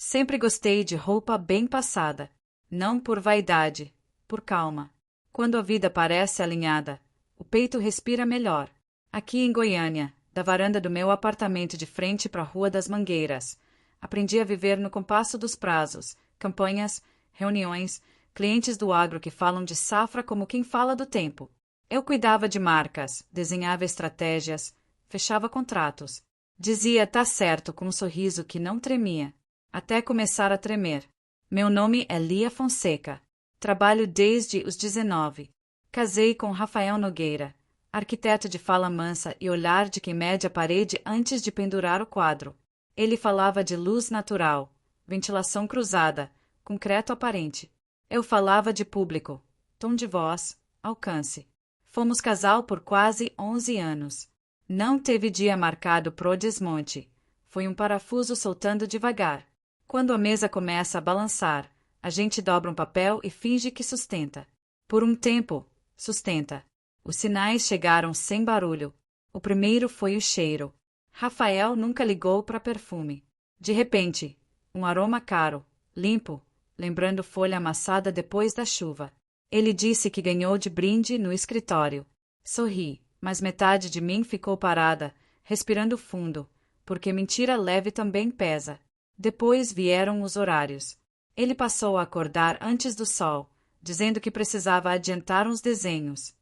Sempre gostei de roupa bem passada. Não por vaidade, por calma. Quando a vida parece alinhada, o peito respira melhor. Aqui em Goiânia, da varanda do meu apartamento de frente para a Rua das Mangueiras, aprendi a viver no compasso dos prazos, campanhas, reuniões, clientes do agro que falam de safra como quem fala do tempo. Eu cuidava de marcas, desenhava estratégias, fechava contratos. Dizia tá certo com um sorriso que não tremia, até começar a tremer. Meu nome é Lia Fonseca. Trabalho desde os 19. Casei com Rafael Nogueira, arquiteto de fala mansa e olhar de quem mede a parede antes de pendurar o quadro. Ele falava de luz natural, ventilação cruzada, concreto aparente. Eu falava de público, tom de voz, alcance. Fomos casal por quase 11 anos. Não teve dia marcado pro desmonte. Foi um parafuso soltando devagar. Quando a mesa começa a balançar, a gente dobra um papel e finge que sustenta. Por um tempo, sustenta. Os sinais chegaram sem barulho. O primeiro foi o cheiro. Rafael nunca ligou para perfume. De repente, um aroma caro, limpo, lembrando folha amassada depois da chuva. Ele disse que ganhou de brinde no escritório. Sorri, mas metade de mim ficou parada, respirando fundo, porque mentira leve também pesa. Depois vieram os horários. Ele passou a acordar antes do sol, dizendo que precisava adiantar uns desenhos.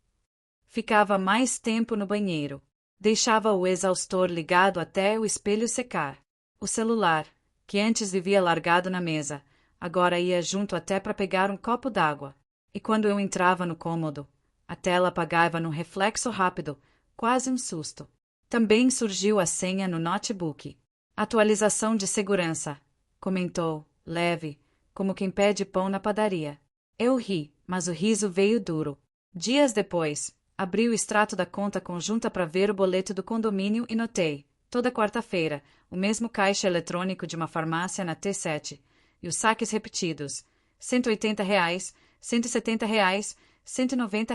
Ficava mais tempo no banheiro. Deixava o exaustor ligado até o espelho secar. O celular, que antes vivia largado na mesa, agora ia junto até para pegar um copo d'água. E quando eu entrava no cômodo, a tela apagava num reflexo rápido, quase um susto. Também surgiu a senha no notebook. Atualização de segurança, comentou, leve, como quem pede pão na padaria. Eu ri, mas o riso veio duro. Dias depois, abri o extrato da conta conjunta para ver o boleto do condomínio e notei, toda quarta-feira, o mesmo caixa eletrônico de uma farmácia na T7, e os saques repetidos, R$ 180, R$ 170, R$ 190.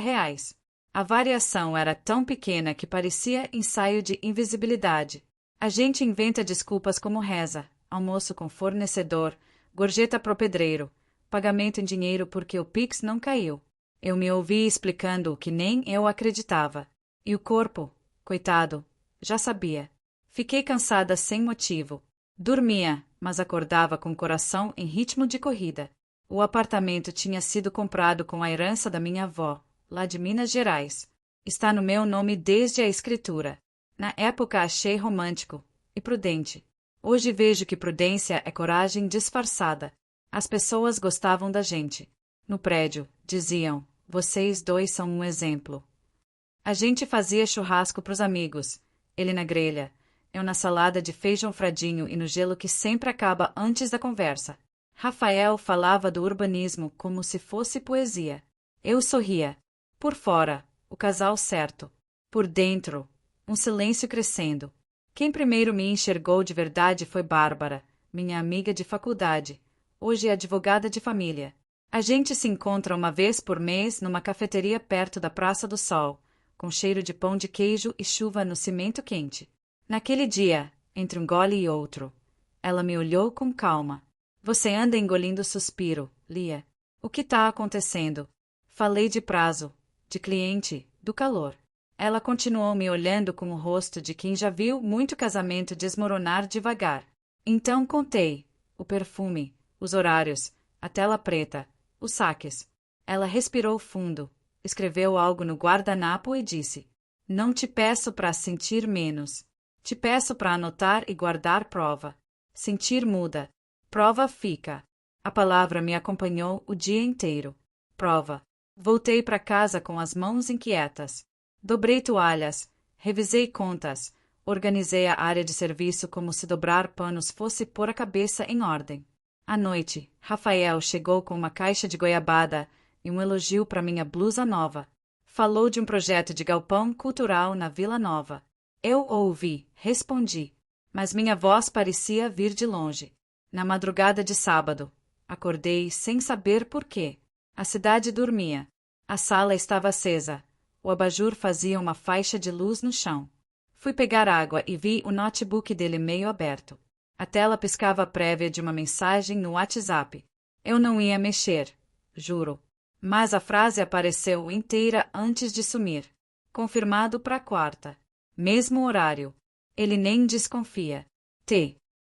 A variação era tão pequena que parecia ensaio de invisibilidade. A gente inventa desculpas como reza, almoço com fornecedor, gorjeta pro pedreiro, pagamento em dinheiro porque o Pix não caiu. Eu me ouvi explicando o que nem eu acreditava. E o corpo, coitado, já sabia. Fiquei cansada sem motivo. Dormia, mas acordava com o coração em ritmo de corrida. O apartamento tinha sido comprado com a herança da minha avó, lá de Minas Gerais. Está no meu nome desde a escritura. Na época achei romântico e prudente. Hoje vejo que prudência é coragem disfarçada. As pessoas gostavam da gente. No prédio, diziam, vocês dois são um exemplo. A gente fazia churrasco pros amigos, ele na grelha, eu na salada de feijão fradinho e no gelo que sempre acaba antes da conversa. Rafael falava do urbanismo como se fosse poesia. Eu sorria. Por fora, o casal certo. Por dentro, um silêncio crescendo. Quem primeiro me enxergou de verdade foi Bárbara, minha amiga de faculdade, hoje advogada de família. A gente se encontra uma vez por mês numa cafeteria perto da Praça do Sol, com cheiro de pão de queijo e chuva no cimento quente. Naquele dia, entre um gole e outro, ela me olhou com calma. Você anda engolindo suspiro, Lia. O que está acontecendo? Falei de prazo, de cliente, do calor. Ela continuou me olhando com o rosto de quem já viu muito casamento desmoronar devagar. Então contei. O perfume, os horários, a tela preta, os saques. Ela respirou fundo, escreveu algo no guardanapo e disse: Não te peço para sentir menos. Te peço para anotar e guardar prova. Sentir muda. Prova fica. A palavra me acompanhou o dia inteiro. Prova. Voltei para casa com as mãos inquietas. Dobrei toalhas, revisei contas, organizei a área de serviço como se dobrar panos fosse pôr a cabeça em ordem. À noite, Rafael chegou com uma caixa de goiabada e um elogio para minha blusa nova. Falou de um projeto de galpão cultural na Vila Nova. Eu ouvi, respondi, mas minha voz parecia vir de longe. Na madrugada de sábado, acordei sem saber por quê. A cidade dormia. A sala estava acesa. O abajur fazia uma faixa de luz no chão. Fui pegar água e vi o notebook dele meio aberto. A tela piscava prévia de uma mensagem no WhatsApp. Eu não ia mexer, juro. Mas a frase apareceu inteira antes de sumir. Confirmado para quarta. Mesmo horário. Ele nem desconfia.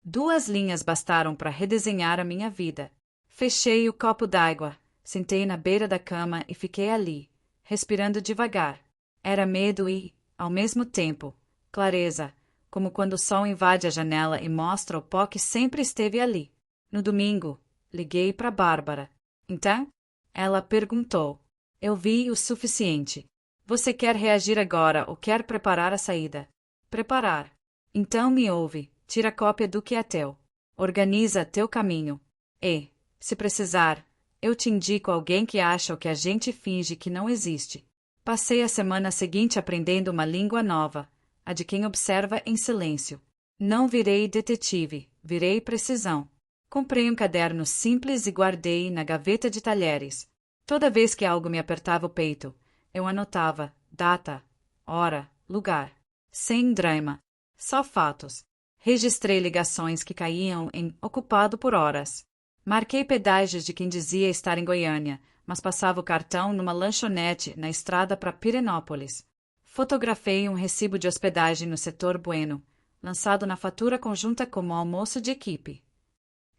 2 linhas bastaram para redesenhar a minha vida. Fechei o copo d'água, sentei na beira da cama e fiquei ali, respirando devagar. Era medo e, ao mesmo tempo, clareza, como quando o sol invade a janela e mostra o pó que sempre esteve ali. No domingo, liguei para Bárbara. Então? Ela perguntou. Eu vi o suficiente. Você quer reagir agora ou quer preparar a saída? Preparar. Então me ouve, tira cópia do que é teu. Organiza teu caminho. E, se precisar, eu te indico alguém que acha o que a gente finge que não existe. Passei a semana seguinte aprendendo uma língua nova, a de quem observa em silêncio. Não virei detetive, virei precisão. Comprei um caderno simples e guardei na gaveta de talheres. Toda vez que algo me apertava o peito, eu anotava data, hora, lugar. Sem drama, só fatos. Registrei ligações que caíam em ocupado por horas. Marquei pedágios de quem dizia estar em Goiânia, mas passava o cartão numa lanchonete na estrada para Pirenópolis. Fotografei um recibo de hospedagem no setor Bueno, lançado na fatura conjunta como almoço de equipe.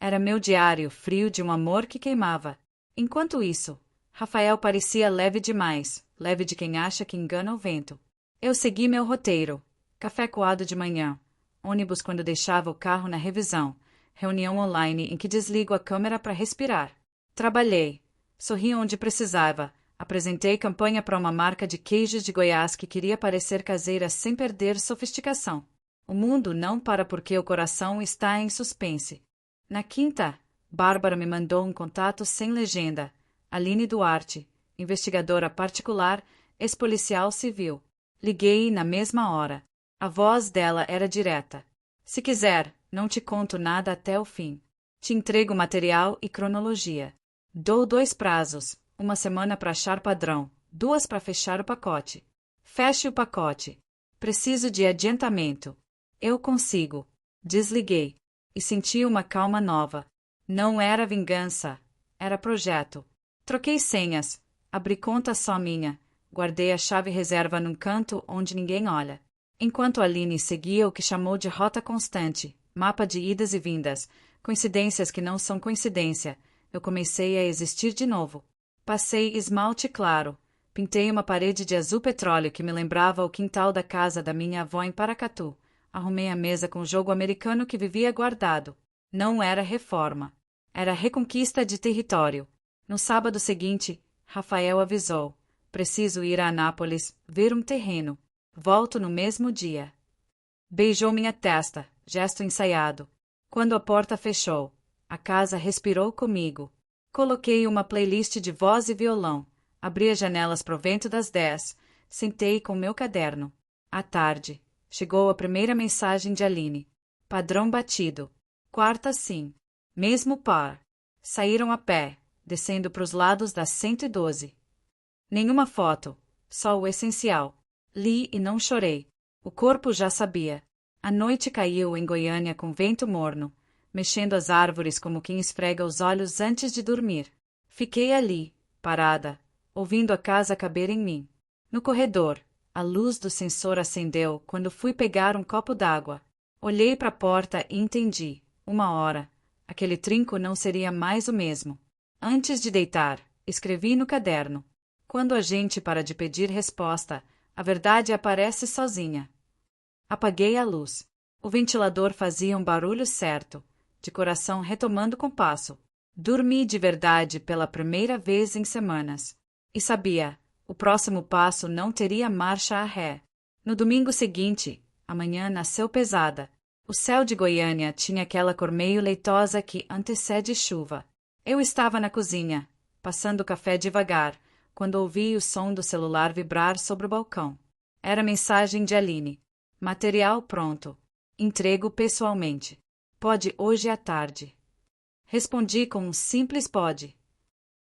Era meu diário frio de um amor que queimava. Enquanto isso, Rafael parecia leve demais, leve de quem acha que engana o vento. Eu segui meu roteiro. Café coado de manhã, ônibus quando deixava o carro na revisão, reunião online em que desligo a câmera para respirar. Trabalhei. Sorri onde precisava. Apresentei campanha para uma marca de queijos de Goiás que queria parecer caseira sem perder sofisticação. O mundo não para porque o coração está em suspense. Na quinta, Bárbara me mandou um contato sem legenda. Aline Duarte, investigadora particular, ex-policial civil. Liguei na mesma hora. A voz dela era direta. Se quiser, não te conto nada até o fim. Te entrego material e cronologia. Dou 2 prazos, 1 semana para achar padrão, 2 para fechar o pacote. Feche o pacote. Preciso de adiantamento. Eu consigo. Desliguei. E senti uma calma nova. Não era vingança. Era projeto. Troquei senhas. Abri conta só minha. Guardei a chave reserva num canto onde ninguém olha. Enquanto Aline seguia o que chamou de rota constante, mapa de idas e vindas, coincidências que não são coincidência, eu comecei a existir de novo. Passei esmalte claro. Pintei uma parede de azul petróleo que me lembrava o quintal da casa da minha avó em Paracatu. Arrumei a mesa com o jogo americano que vivia guardado. Não era reforma. Era reconquista de território. No sábado seguinte, Rafael avisou. Preciso ir a Anápolis, ver um terreno. Volto no mesmo dia. Beijou minha testa, gesto ensaiado. Quando a porta fechou, a casa respirou comigo. Coloquei uma playlist de voz e violão. Abri as janelas pro vento das 10. Sentei com meu caderno. À tarde, chegou a primeira mensagem de Aline. Padrão batido. Quarta sim. Mesmo par. Saíram a pé, descendo pros lados da 112. Nenhuma foto, só o essencial. Li e não chorei. O corpo já sabia. A noite caiu em Goiânia com vento morno, mexendo as árvores como quem esfrega os olhos antes de dormir. Fiquei ali, parada, ouvindo a casa caber em mim. No corredor, a luz do sensor acendeu quando fui pegar um copo d'água. Olhei para a porta e entendi. 1 hora. Aquele trinco não seria mais o mesmo. Antes de deitar, escrevi no caderno. Quando a gente para de pedir resposta, a verdade aparece sozinha. Apaguei a luz. O ventilador fazia um barulho certo, de coração retomando o compasso. Dormi de verdade pela primeira vez em semanas. E sabia, o próximo passo não teria marcha a ré. No domingo seguinte, a manhã nasceu pesada. O céu de Goiânia tinha aquela cor meio leitosa que antecede chuva. Eu estava na cozinha, passando café devagar, quando ouvi o som do celular vibrar sobre o balcão. Era mensagem de Aline. Material pronto. Entrego pessoalmente. Pode hoje à tarde. Respondi com um simples pode.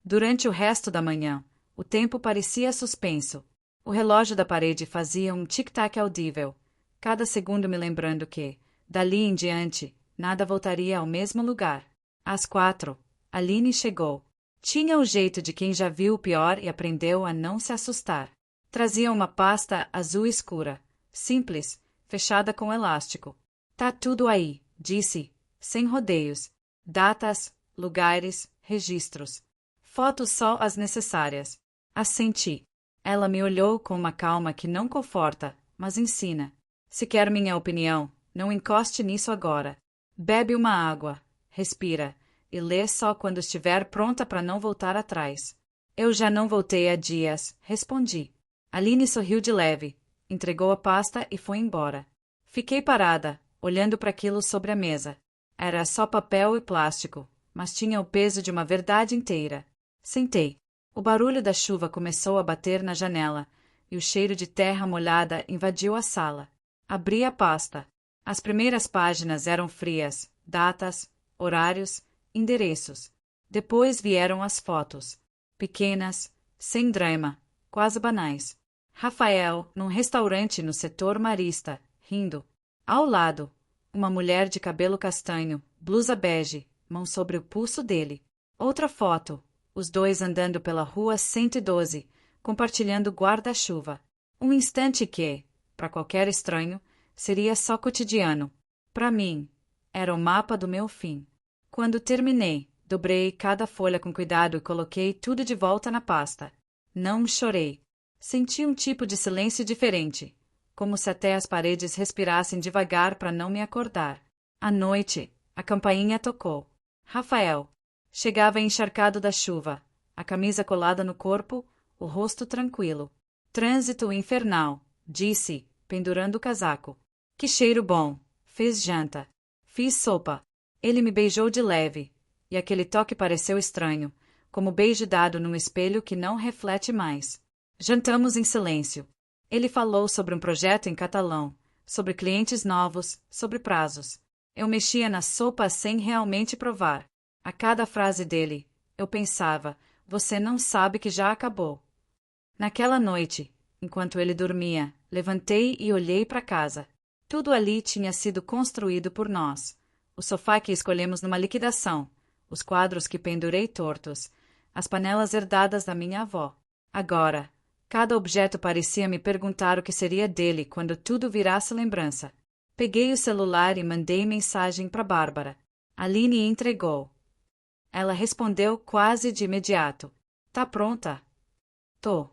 Durante o resto da manhã, o tempo parecia suspenso. O relógio da parede fazia um tic-tac audível, cada segundo me lembrando que, dali em diante, nada voltaria ao mesmo lugar. Às 4, Aline chegou. Tinha o jeito de quem já viu o pior e aprendeu a não se assustar. Trazia uma pasta azul escura, simples, fechada com elástico. Tá tudo aí, disse, sem rodeios. Datas, lugares, registros. Fotos só as necessárias. Assenti. Ela me olhou com uma calma que não conforta, mas ensina. Se quer minha opinião, não encoste nisso agora. Bebe uma água, respira, e lê só quando estiver pronta para não voltar atrás. Eu já não voltei há dias, respondi. Aline sorriu de leve, entregou a pasta e foi embora. Fiquei parada, olhando para aquilo sobre a mesa. Era só papel e plástico, mas tinha o peso de uma verdade inteira. Sentei. O barulho da chuva começou a bater na janela, e o cheiro de terra molhada invadiu a sala. Abri a pasta. As primeiras páginas eram frias, datas, horários, endereços. Depois vieram as fotos. Pequenas, sem drama, quase banais. Rafael, num restaurante no setor marista, rindo. Ao lado, uma mulher de cabelo castanho, blusa bege, mão sobre o pulso dele. Outra foto, os dois andando pela rua 112, compartilhando guarda-chuva. Um instante que, para qualquer estranho, seria só cotidiano. Para mim, era o mapa do meu fim. Quando terminei, dobrei cada folha com cuidado e coloquei tudo de volta na pasta. Não chorei. Senti um tipo de silêncio diferente, como se até as paredes respirassem devagar para não me acordar. À noite, a campainha tocou. Rafael. Chegava encharcado da chuva, a camisa colada no corpo, o rosto tranquilo. Trânsito infernal, disse, pendurando o casaco. Que cheiro bom. Fez janta. Fiz sopa. Ele me beijou de leve, e aquele toque pareceu estranho, como beijo dado num espelho que não reflete mais. Jantamos em silêncio. Ele falou sobre um projeto em catalão, sobre clientes novos, sobre prazos. Eu mexia na sopa sem realmente provar. A cada frase dele, eu pensava, você não sabe que já acabou. Naquela noite, enquanto ele dormia, levantei e olhei para casa. Tudo ali tinha sido construído por nós. O sofá que escolhemos numa liquidação, os quadros que pendurei tortos, as panelas herdadas da minha avó. Agora, cada objeto parecia me perguntar o que seria dele quando tudo virasse lembrança. Peguei o celular e mandei mensagem para Bárbara. Aline entregou. Ela respondeu quase de imediato. Tá pronta? Tô.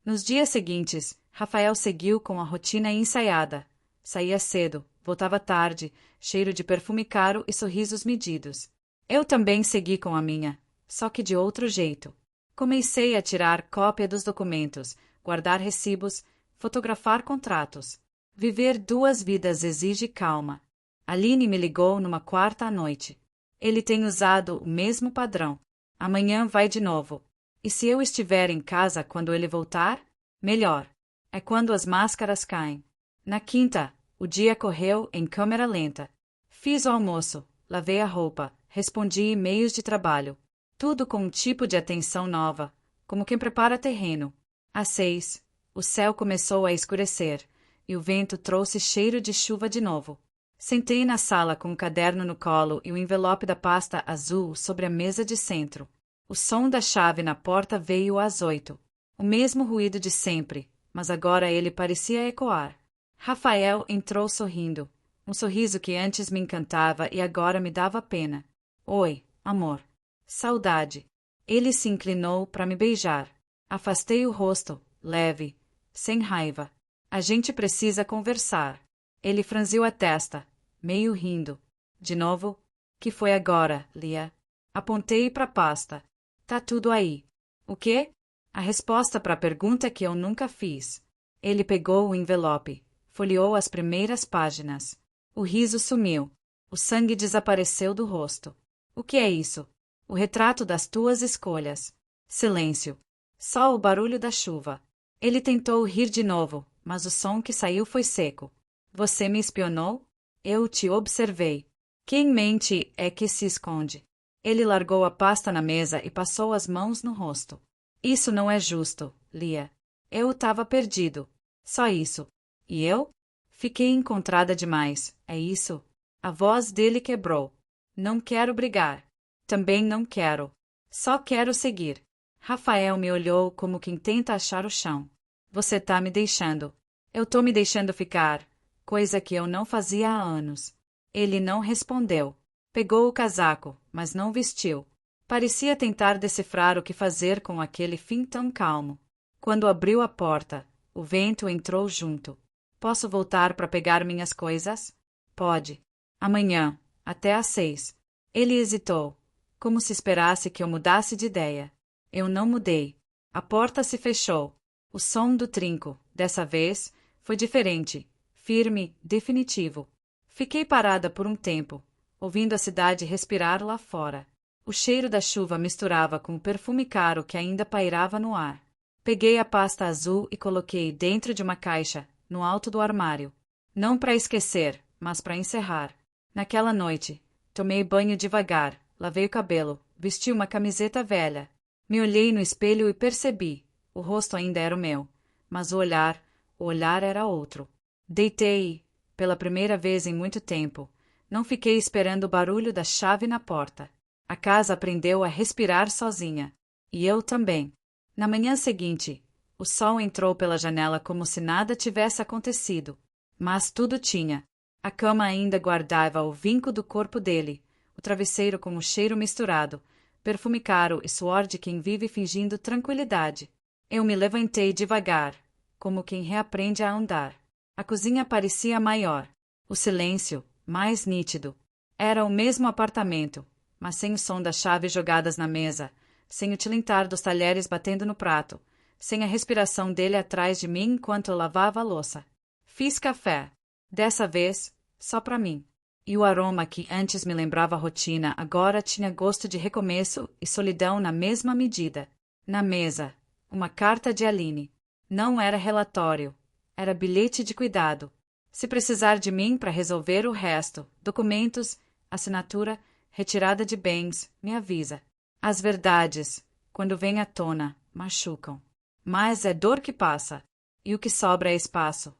Nos dias seguintes, Rafael seguiu com a rotina ensaiada. Saía cedo, voltava tarde, cheiro de perfume caro e sorrisos medidos. Eu também segui com a minha, só que de outro jeito. Comecei a tirar cópia dos documentos, guardar recibos, fotografar contratos. Viver duas vidas exige calma. Aline me ligou numa quarta à noite. Ele tem usado o mesmo padrão. Amanhã vai de novo. E se eu estiver em casa quando ele voltar? Melhor. É quando as máscaras caem. Na quinta, o dia correu em câmera lenta. Fiz o almoço, lavei a roupa, respondi e-mails de trabalho. Tudo com um tipo de atenção nova, como quem prepara terreno. Às 6, o céu começou a escurecer, e o vento trouxe cheiro de chuva de novo. Sentei na sala com o caderno no colo e o envelope da pasta azul sobre a mesa de centro. O som da chave na porta veio às 8. O mesmo ruído de sempre, mas agora ele parecia ecoar. Rafael entrou sorrindo, um sorriso que antes me encantava e agora me dava pena. Oi, amor. Saudade. Ele se inclinou para me beijar. Afastei o rosto, leve, sem raiva. A gente precisa conversar. Ele franziu a testa, meio rindo. De novo? Que foi agora, Lia? Apontei para a pasta. Tá tudo aí. O quê? A resposta para a pergunta que eu nunca fiz. Ele pegou o envelope, folheou as primeiras páginas. O riso sumiu. O sangue desapareceu do rosto. O que é isso? O retrato das tuas escolhas. Silêncio. Só o barulho da chuva. Ele tentou rir de novo, mas o som que saiu foi seco. Você me espionou? Eu te observei. Quem mente é que se esconde. Ele largou a pasta na mesa e passou as mãos no rosto. Isso não é justo, Lia. Eu estava perdido. Só isso. E eu? Fiquei encontrada demais, é isso? A voz dele quebrou. Não quero brigar. Também não quero. Só quero seguir. Rafael me olhou como quem tenta achar o chão. Você tá me deixando. Eu tô me deixando ficar, coisa que eu não fazia há anos. Ele não respondeu. Pegou o casaco, mas não vestiu. Parecia tentar decifrar o que fazer com aquele fim tão calmo. Quando abriu a porta, o vento entrou junto. Posso voltar para pegar minhas coisas? Pode. Amanhã, até às 6. Ele hesitou, como se esperasse que eu mudasse de ideia. Eu não mudei. A porta se fechou. O som do trinco, dessa vez, foi diferente, firme, definitivo. Fiquei parada por um tempo, ouvindo a cidade respirar lá fora. O cheiro da chuva misturava com o perfume caro que ainda pairava no ar. Peguei a pasta azul e coloquei dentro de uma caixa, no alto do armário. Não para esquecer, mas para encerrar. Naquela noite, tomei banho devagar, lavei o cabelo, vesti uma camiseta velha. Me olhei no espelho e percebi. O rosto ainda era o meu, mas o olhar era outro. Deitei e, pela primeira vez em muito tempo, não fiquei esperando o barulho da chave na porta. A casa aprendeu a respirar sozinha. E eu também. Na manhã seguinte, o sol entrou pela janela como se nada tivesse acontecido. Mas tudo tinha. A cama ainda guardava o vinco do corpo dele, o travesseiro com o cheiro misturado, perfume caro e suor de quem vive fingindo tranquilidade. Eu me levantei devagar, como quem reaprende a andar. A cozinha parecia maior. O silêncio, mais nítido. Era o mesmo apartamento, mas sem o som das chaves jogadas na mesa, sem o tilintar dos talheres batendo no prato, sem a respiração dele atrás de mim enquanto eu lavava a louça. Fiz café. Dessa vez, só para mim. E o aroma que antes me lembrava a rotina agora tinha gosto de recomeço e solidão na mesma medida. Na mesa, uma carta de Aline. Não era relatório. Era bilhete de cuidado. Se precisar de mim para resolver o resto, documentos, assinatura, retirada de bens, me avisa. As verdades, quando vêm à tona, machucam. Mas é dor que passa. E o que sobra é espaço.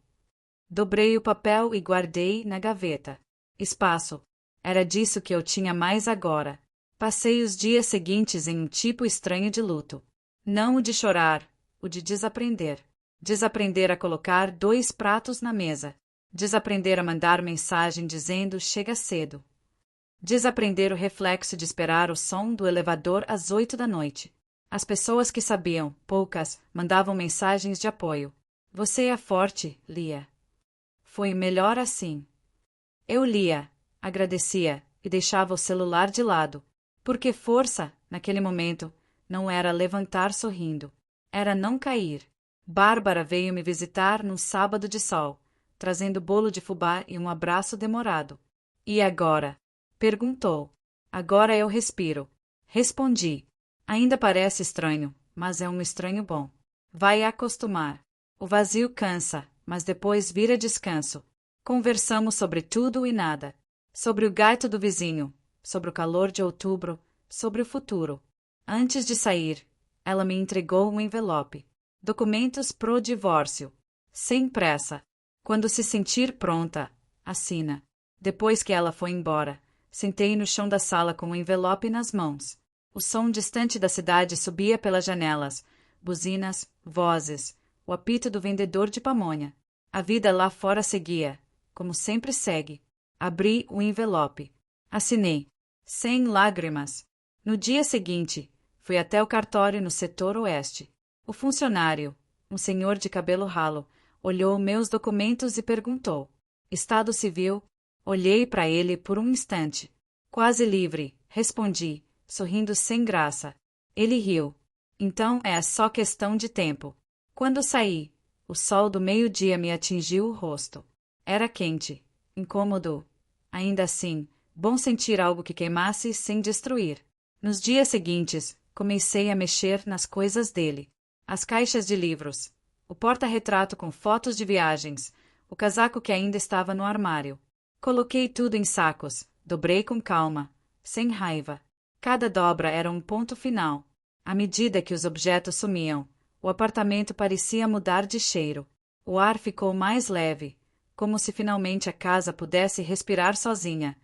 Dobrei o papel e guardei na gaveta. Espaço. Era disso que eu tinha mais agora. Passei os dias seguintes em um tipo estranho de luto. Não o de chorar, o de desaprender. Desaprender a colocar 2 pratos na mesa. Desaprender a mandar mensagem dizendo chega cedo. Desaprender o reflexo de esperar o som do elevador às 8 da noite. As pessoas que sabiam, poucas, mandavam mensagens de apoio. Você é forte, Lia. Foi melhor assim. Eu lia, agradecia e deixava o celular de lado, porque força, naquele momento, não era levantar sorrindo, era não cair. Bárbara veio me visitar num sábado de sol, trazendo bolo de fubá e um abraço demorado. E agora? Perguntou. Agora eu respiro. Respondi. Ainda parece estranho, mas é um estranho bom. Vai acostumar. O vazio cansa, mas depois vira descanso. Conversamos sobre tudo e nada. Sobre o gato do vizinho, sobre o calor de outubro, sobre o futuro. Antes de sair, ela me entregou um envelope. Documentos pro divórcio. Sem pressa. Quando se sentir pronta, assina. Depois que ela foi embora, sentei no chão da sala com o envelope nas mãos. O som distante da cidade subia pelas janelas. Buzinas, vozes, o apito do vendedor de pamonha. A vida lá fora seguia, como sempre segue. Abri o envelope. Assinei. Sem lágrimas. No dia seguinte, fui até o cartório no setor oeste. O funcionário, um senhor de cabelo ralo, olhou meus documentos e perguntou. Estado civil? Olhei para ele por um instante. Quase livre, respondi, sorrindo sem graça. Ele riu. Então é só questão de tempo. Quando saí, o sol do meio-dia me atingiu o rosto. Era quente, incômodo. Ainda assim, bom sentir algo que queimasse sem destruir. Nos dias seguintes, comecei a mexer nas coisas dele. As caixas de livros, o porta-retrato com fotos de viagens, o casaco que ainda estava no armário. Coloquei tudo em sacos, dobrei com calma, sem raiva. Cada dobra era um ponto final. À medida que os objetos sumiam, o apartamento parecia mudar de cheiro. O ar ficou mais leve, como se finalmente a casa pudesse respirar sozinha,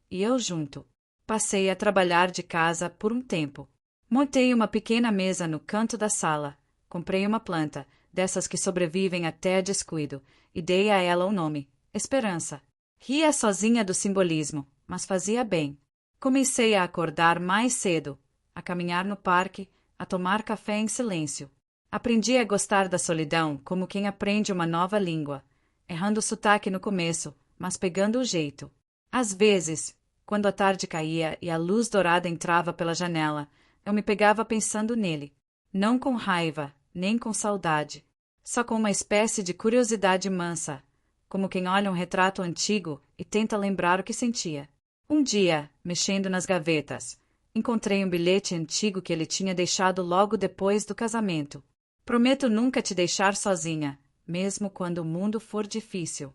e eu junto. Passei a trabalhar de casa por um tempo. Montei uma pequena mesa no canto da sala, comprei uma planta, dessas que sobrevivem até a descuido, e dei a ela o nome, Esperança. Ria sozinha do simbolismo, mas fazia bem. Comecei a acordar mais cedo, a caminhar no parque, a tomar café em silêncio. Aprendi a gostar da solidão como quem aprende uma nova língua, errando o sotaque no começo, mas pegando o jeito. Às vezes, quando a tarde caía e a luz dourada entrava pela janela, eu me pegava pensando nele, não com raiva, nem com saudade, só com uma espécie de curiosidade mansa, como quem olha um retrato antigo e tenta lembrar o que sentia. Um dia, mexendo nas gavetas, encontrei um bilhete antigo que ele tinha deixado logo depois do casamento. Prometo nunca te deixar sozinha, mesmo quando o mundo for difícil.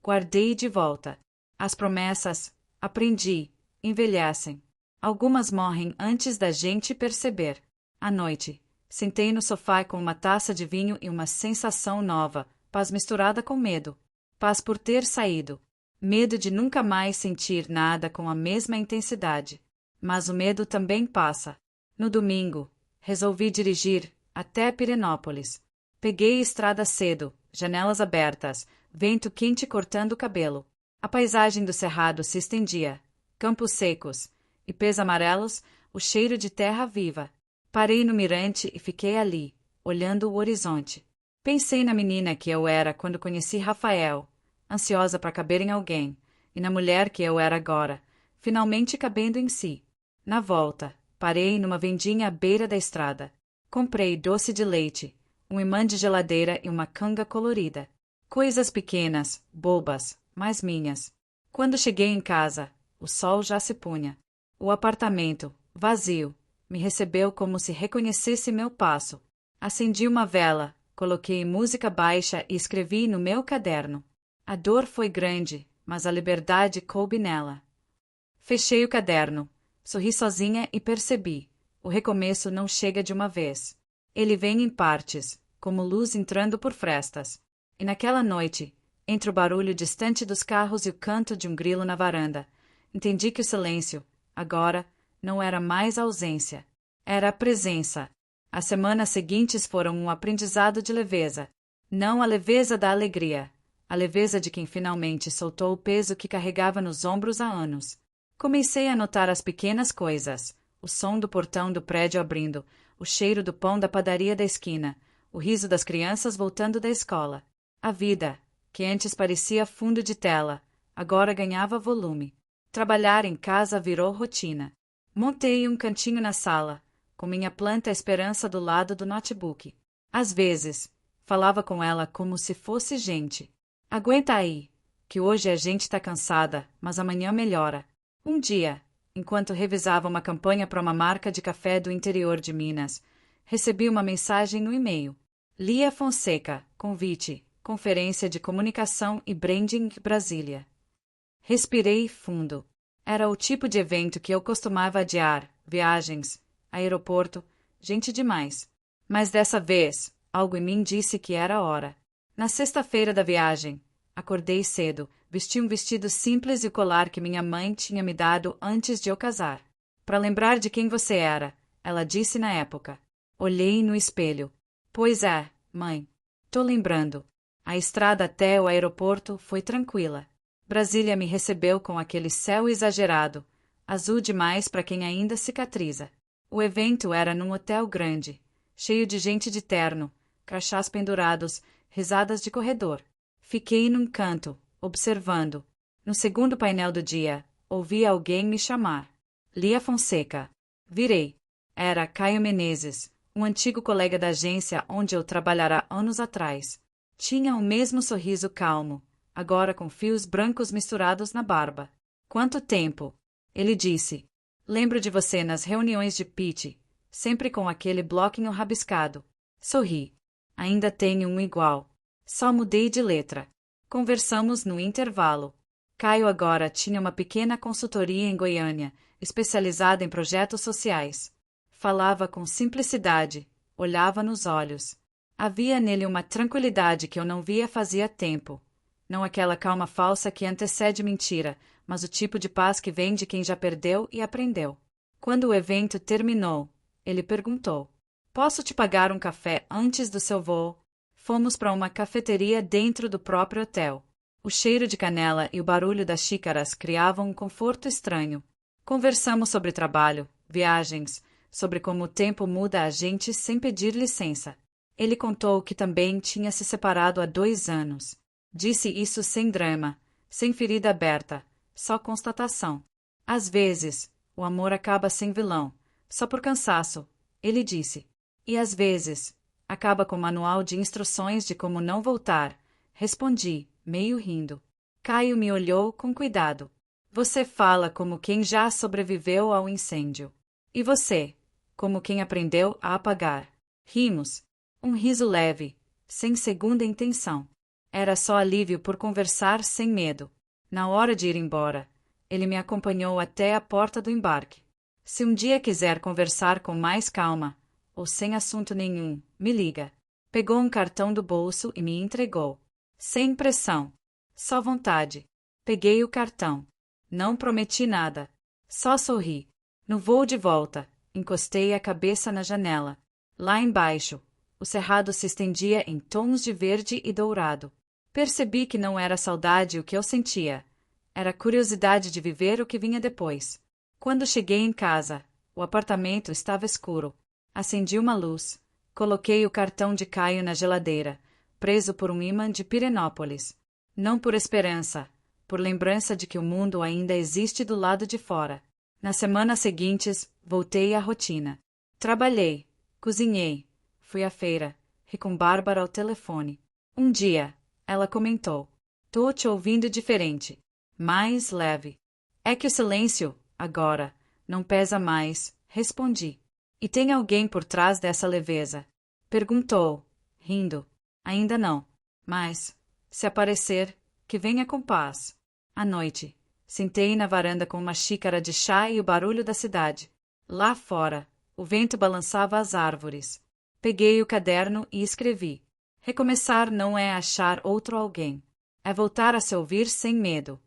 Guardei de volta. As promessas, aprendi, envelhecem. Algumas morrem antes da gente perceber. À noite, sentei no sofá com uma taça de vinho e uma sensação nova, paz misturada com medo. Paz por ter saído. Medo de nunca mais sentir nada com a mesma intensidade. Mas o medo também passa. No domingo, resolvi dirigir até Pirenópolis. Peguei estrada cedo, janelas abertas, vento quente cortando o cabelo. A paisagem do cerrado se estendia, campos secos, ipês amarelos, o cheiro de terra viva. Parei no mirante e fiquei ali, olhando o horizonte. Pensei na menina que eu era quando conheci Rafael, ansiosa para caber em alguém, e na mulher que eu era agora, finalmente cabendo em si. Na volta, parei numa vendinha à beira da estrada. Comprei doce de leite, um imã de geladeira e uma canga colorida. Coisas pequenas, bobas, mas minhas. Quando cheguei em casa, o sol já se punha. O apartamento, vazio, me recebeu como se reconhecesse meu passo. Acendi uma vela, coloquei música baixa e escrevi no meu caderno. A dor foi grande, mas a liberdade coube nela. Fechei o caderno, sorri sozinha e percebi. O recomeço não chega de uma vez. Ele vem em partes, como luz entrando por frestas. E naquela noite, entre o barulho distante dos carros e o canto de um grilo na varanda, entendi que o silêncio, agora, não era mais a ausência. Era a presença. As semanas seguintes foram um aprendizado de leveza. Não a leveza da alegria. A leveza de quem finalmente soltou o peso que carregava nos ombros há anos. Comecei a notar as pequenas coisas. O som do portão do prédio abrindo, o cheiro do pão da padaria da esquina, o riso das crianças voltando da escola. A vida, que antes parecia fundo de tela, agora ganhava volume. Trabalhar em casa virou rotina. Montei um cantinho na sala, com minha planta Esperança do lado do notebook. Às vezes, falava com ela como se fosse gente. Aguenta aí, que hoje a gente tá cansada, mas amanhã melhora. Um dia, enquanto revisava uma campanha para uma marca de café do interior de Minas, recebi uma mensagem no e-mail. Lia Fonseca, convite, Conferência de Comunicação e Branding Brasília. Respirei fundo. Era o tipo de evento que eu costumava adiar, viagens, aeroporto, gente demais. Mas dessa vez, algo em mim disse que era a hora. Na sexta-feira da viagem, acordei cedo, vesti um vestido simples e o colar que minha mãe tinha me dado antes de eu casar. Para lembrar de quem você era, ela disse na época. Olhei no espelho. Pois é, mãe. Tô lembrando. A estrada até o aeroporto foi tranquila. Brasília me recebeu com aquele céu exagerado, azul demais para quem ainda cicatriza. O evento era num hotel grande, cheio de gente de terno, crachás pendurados, risadas de corredor. Fiquei num canto, observando. No segundo painel do dia, ouvi alguém me chamar. Lia Fonseca. Virei. Era Caio Menezes, um antigo colega da agência onde eu trabalhara anos atrás. Tinha o mesmo sorriso calmo, agora com fios brancos misturados na barba. Quanto tempo? Ele disse. Lembro de você nas reuniões de pitch, sempre com aquele bloquinho rabiscado. Sorri. Ainda tenho um igual. Só mudei de letra. Conversamos no intervalo. Caio agora tinha uma pequena consultoria em Goiânia, especializada em projetos sociais. Falava com simplicidade, olhava nos olhos. Havia nele uma tranquilidade que eu não via fazia tempo. Não aquela calma falsa que antecede mentira, mas o tipo de paz que vem de quem já perdeu e aprendeu. Quando o evento terminou, ele perguntou: Posso te pagar um café antes do seu voo? Fomos para uma cafeteria dentro do próprio hotel. O cheiro de canela e o barulho das xícaras criavam um conforto estranho. Conversamos sobre trabalho, viagens, sobre como o tempo muda a gente sem pedir licença. Ele contou que também tinha se separado há 2 anos. Disse isso sem drama, sem ferida aberta, só constatação. Às vezes, o amor acaba sem vilão, só por cansaço, ele disse. E às vezes, acaba com manual de instruções de como não voltar, respondi, meio rindo. Caio me olhou com cuidado. Você fala como quem já sobreviveu ao incêndio. E você, como quem aprendeu a apagar. Rimos. Um riso leve, sem segunda intenção. Era só alívio por conversar sem medo. Na hora de ir embora, ele me acompanhou até a porta do embarque. Se um dia quiser conversar com mais calma, ou sem assunto nenhum, me liga. Pegou um cartão do bolso e me entregou. Sem pressão. Só vontade. Peguei o cartão. Não prometi nada. Só sorri. No voo de volta, encostei a cabeça na janela. Lá embaixo, o cerrado se estendia em tons de verde e dourado. Percebi que não era saudade o que eu sentia. Era curiosidade de viver o que vinha depois. Quando cheguei em casa, o apartamento estava escuro. Acendi uma luz. Coloquei o cartão de Caio na geladeira, preso por um ímã de Pirenópolis. Não por esperança, por lembrança de que o mundo ainda existe do lado de fora. Nas semanas seguintes, voltei à rotina. Trabalhei, cozinhei, fui à feira, ri com Bárbara ao telefone. Um dia, ela comentou: Tô te ouvindo diferente, mais leve. É que o silêncio, agora, não pesa mais, respondi. E tem alguém por trás dessa leveza? Perguntou, rindo. Ainda não. Mas, se aparecer, que venha com paz. À noite, sentei na varanda com uma xícara de chá e o barulho da cidade. Lá fora, o vento balançava as árvores. Peguei o caderno e escrevi. Recomeçar não é achar outro alguém. É voltar a se ouvir sem medo.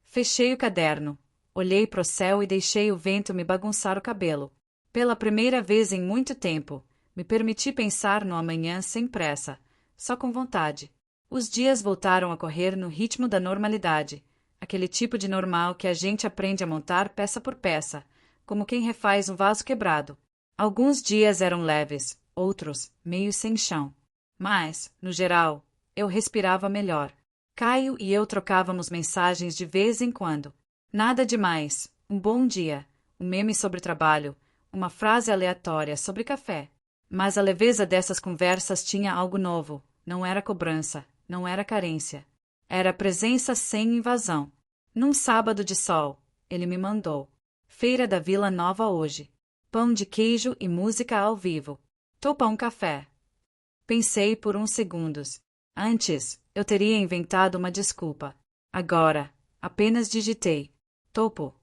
Fechei o caderno, olhei para o céu e deixei o vento me bagunçar o cabelo. Pela primeira vez em muito tempo, me permiti pensar no amanhã sem pressa, só com vontade. Os dias voltaram a correr no ritmo da normalidade, aquele tipo de normal que a gente aprende a montar peça por peça, como quem refaz um vaso quebrado. Alguns dias eram leves, outros meio sem chão. Mas, no geral, eu respirava melhor. Caio e eu trocávamos mensagens de vez em quando. Nada demais, um bom dia, um meme sobre trabalho, uma frase aleatória sobre café. Mas a leveza dessas conversas tinha algo novo. Não era cobrança, não era carência. Era presença sem invasão. Num sábado de sol, ele me mandou: Feira da Vila Nova hoje. Pão de queijo e música ao vivo. Topa um café. Pensei por uns segundos. Antes, eu teria inventado uma desculpa. Agora, apenas digitei: topo.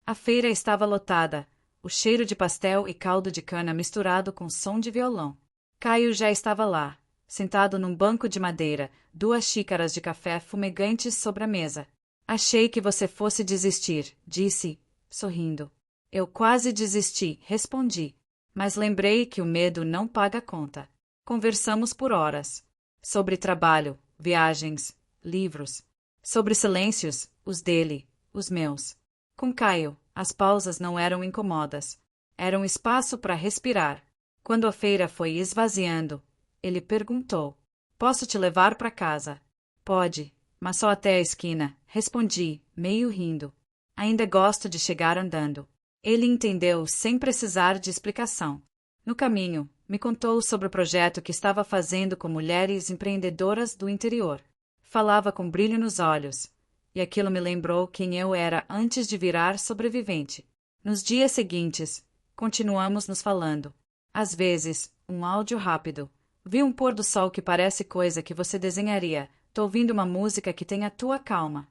A feira estava lotada, o cheiro de pastel e caldo de cana misturado com som de violão. Caio já estava lá, sentado num banco de madeira, 2 xícaras de café fumegantes sobre a mesa. Achei que você fosse desistir, disse, sorrindo. Eu quase desisti, respondi. Mas lembrei que o medo não paga conta. Conversamos por horas. Sobre trabalho, viagens, livros. Sobre silêncios, os dele, os meus. Com Caio, as pausas não eram incômodas. Eram espaço para respirar. Quando a feira foi esvaziando, ele perguntou: Posso te levar para casa? Pode, mas só até a esquina, respondi, meio rindo. Ainda gosto de chegar andando. Ele entendeu sem precisar de explicação. No caminho, me contou sobre o projeto que estava fazendo com mulheres empreendedoras do interior. Falava com brilho nos olhos, e aquilo me lembrou quem eu era antes de virar sobrevivente. Nos dias seguintes, continuamos nos falando. Às vezes, um áudio rápido. Vi um pôr do sol que parece coisa que você desenharia. Tô ouvindo uma música que tem a tua calma.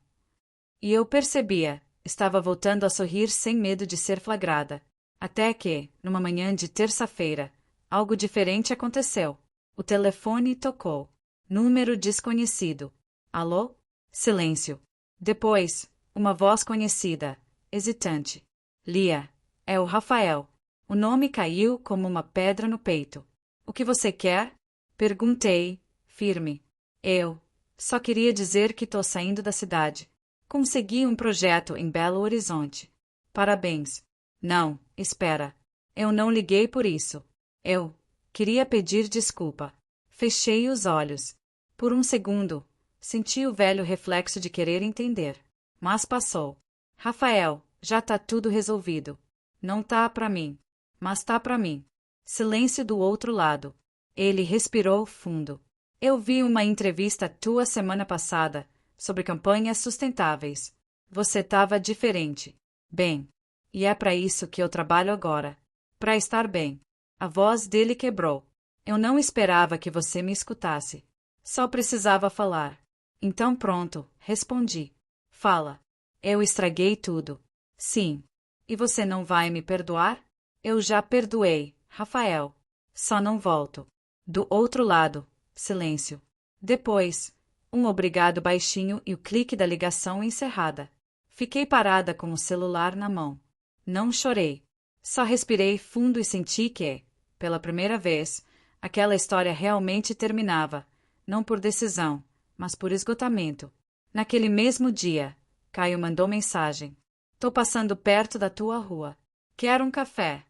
E eu percebia, estava voltando a sorrir sem medo de ser flagrada. Até que, numa manhã de terça-feira, algo diferente aconteceu. O telefone tocou. Número desconhecido. Alô? Silêncio. Depois, uma voz conhecida, hesitante. Lia, é o Rafael. O nome caiu como uma pedra no peito. O que você quer? Perguntei, firme. Eu só queria dizer que tô saindo da cidade. Consegui um projeto em Belo Horizonte. Parabéns. Não, espera. Eu não liguei por isso. Eu queria pedir desculpa. Fechei os olhos. Por um segundo, senti o velho reflexo de querer entender. Mas passou. Rafael, já tá tudo resolvido. Não tá pra mim. Mas tá pra mim. Silêncio do outro lado. Ele respirou fundo. Eu vi uma entrevista tua semana passada sobre campanhas sustentáveis. Você tava diferente. Bem, e é pra isso que eu trabalho agora. Pra estar bem. A voz dele quebrou. Eu não esperava que você me escutasse. Só precisava falar. Então pronto, respondi. Fala. Eu estraguei tudo. Sim. E você não vai me perdoar? Eu já perdoei, Rafael. Só não volto. Do outro lado, silêncio. Depois, um obrigado baixinho e o clique da ligação encerrada. Fiquei parada com o celular na mão. Não chorei. Só respirei fundo e senti que, pela primeira vez, aquela história realmente terminava, não por decisão, mas por esgotamento. Naquele mesmo dia, Caio mandou mensagem. Tô passando perto da tua rua. Quero um café.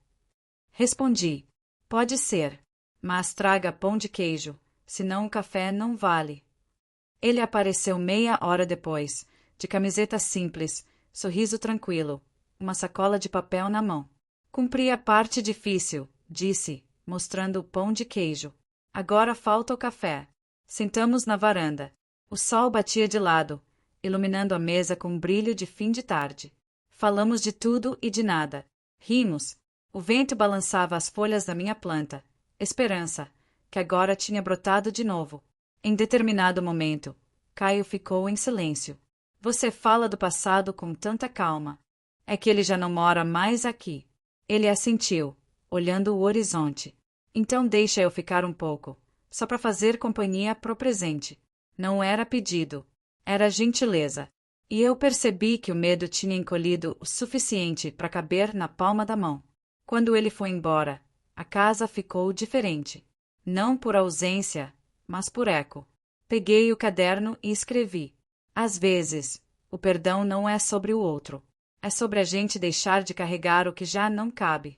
Respondi. Pode ser. Mas traga pão de queijo, senão o café não vale. Ele apareceu meia hora depois, de camiseta simples, sorriso tranquilo, uma sacola de papel na mão. Cumpri a parte difícil, disse, mostrando o pão de queijo. Agora falta o café. Sentamos na varanda. O sol batia de lado, iluminando a mesa com um brilho de fim de tarde. Falamos de tudo e de nada. Rimos. O vento balançava as folhas da minha planta. Esperança, que agora tinha brotado de novo. Em determinado momento, Caio ficou em silêncio. Você fala do passado com tanta calma. É que ele já não mora mais aqui. Ele assentiu, olhando o horizonte. Então deixa eu ficar um pouco, só para fazer companhia pro presente. Não era pedido, era gentileza. E eu percebi que o medo tinha encolhido o suficiente para caber na palma da mão. Quando ele foi embora, a casa ficou diferente. Não por ausência, mas por eco. Peguei o caderno e escrevi. Às vezes, o perdão não é sobre o outro. É sobre a gente deixar de carregar o que já não cabe.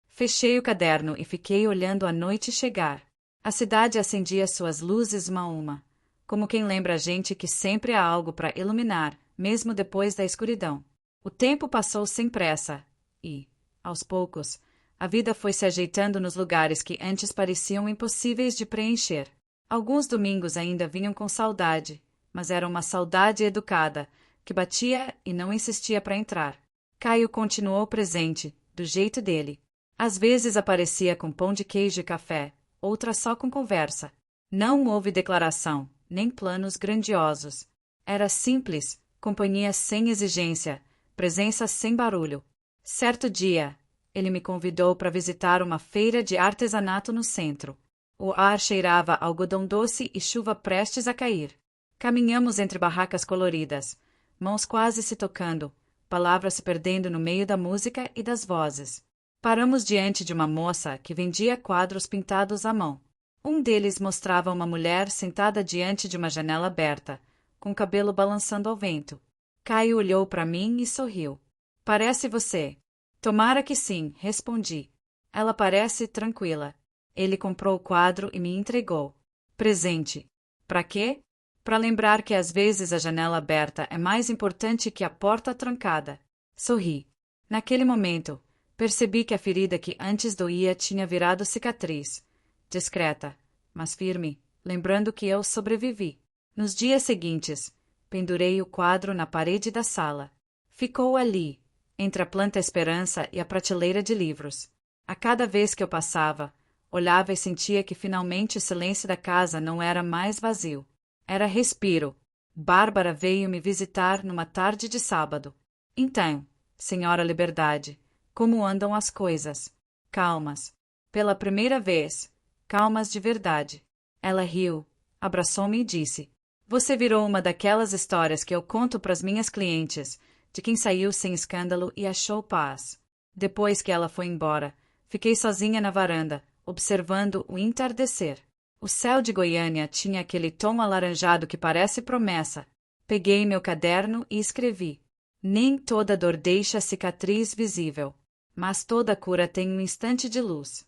Fechei o caderno e fiquei olhando a noite chegar. A cidade acendia suas luzes uma a uma, como quem lembra a gente que sempre há algo para iluminar, mesmo depois da escuridão. O tempo passou sem pressa e, aos poucos, a vida foi se ajeitando nos lugares que antes pareciam impossíveis de preencher. Alguns domingos ainda vinham com saudade, mas era uma saudade educada, que batia e não insistia para entrar. Caio continuou presente, do jeito dele. Às vezes aparecia com pão de queijo e café, outras só com conversa. Não houve declaração, nem planos grandiosos. Era simples, companhia sem exigência, presença sem barulho. Certo dia, ele me convidou para visitar uma feira de artesanato no centro. O ar cheirava a algodão doce e chuva prestes a cair. Caminhamos entre barracas coloridas, mãos quase se tocando, palavras se perdendo no meio da música e das vozes. Paramos diante de uma moça que vendia quadros pintados à mão. Um deles mostrava uma mulher sentada diante de uma janela aberta, com o cabelo balançando ao vento. Caio olhou para mim e sorriu. Parece você. Tomara que sim, respondi. Ela parece tranquila. Ele comprou o quadro e me entregou. Presente. Para quê? Para lembrar que às vezes a janela aberta é mais importante que a porta trancada. Sorri. Naquele momento, percebi que a ferida que antes doía tinha virado cicatriz. Discreta, mas firme, lembrando que eu sobrevivi. Nos dias seguintes, pendurei o quadro na parede da sala. Ficou ali, entre a planta Esperança e a prateleira de livros. A cada vez que eu passava, olhava e sentia que finalmente o silêncio da casa não era mais vazio. Era respiro. Bárbara veio me visitar numa tarde de sábado. Então, senhora Liberdade, como andam as coisas? Calmas. Pela primeira vez, calmas de verdade. Ela riu, abraçou-me e disse: Você virou uma daquelas histórias que eu conto para as minhas clientes, de quem saiu sem escândalo e achou paz. Depois que ela foi embora, fiquei sozinha na varanda, observando o entardecer. O céu de Goiânia tinha aquele tom alaranjado que parece promessa. Peguei meu caderno e escrevi: nem toda dor deixa cicatriz visível, mas toda cura tem um instante de luz.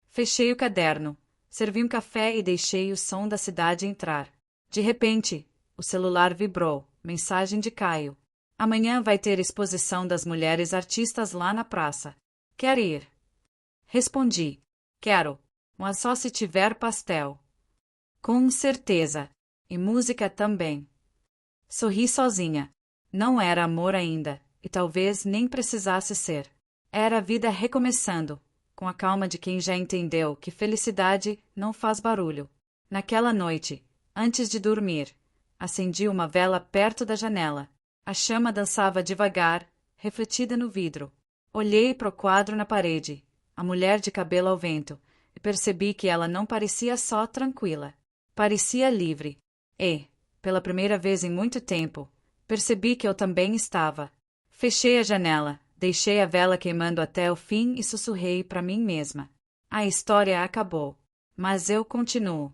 Fechei o caderno, servi um café e deixei o som da cidade entrar. De repente, o celular vibrou. Mensagem de Caio. Amanhã vai ter exposição das mulheres artistas lá na praça. Quer ir? Respondi: quero, mas só se tiver pastel. Com certeza. E música também. Sorri sozinha. Não era amor ainda, e talvez nem precisasse ser. Era a vida recomeçando, com a calma de quem já entendeu que felicidade não faz barulho. Naquela noite, antes de dormir, acendi uma vela perto da janela. A chama dançava devagar, refletida no vidro. Olhei para o quadro na parede, a mulher de cabelo ao vento, e percebi que ela não parecia só tranquila. Parecia livre. E, pela primeira vez em muito tempo, percebi que eu também estava. Fechei a janela, deixei a vela queimando até o fim e sussurrei para mim mesma: a história acabou, mas eu continuo.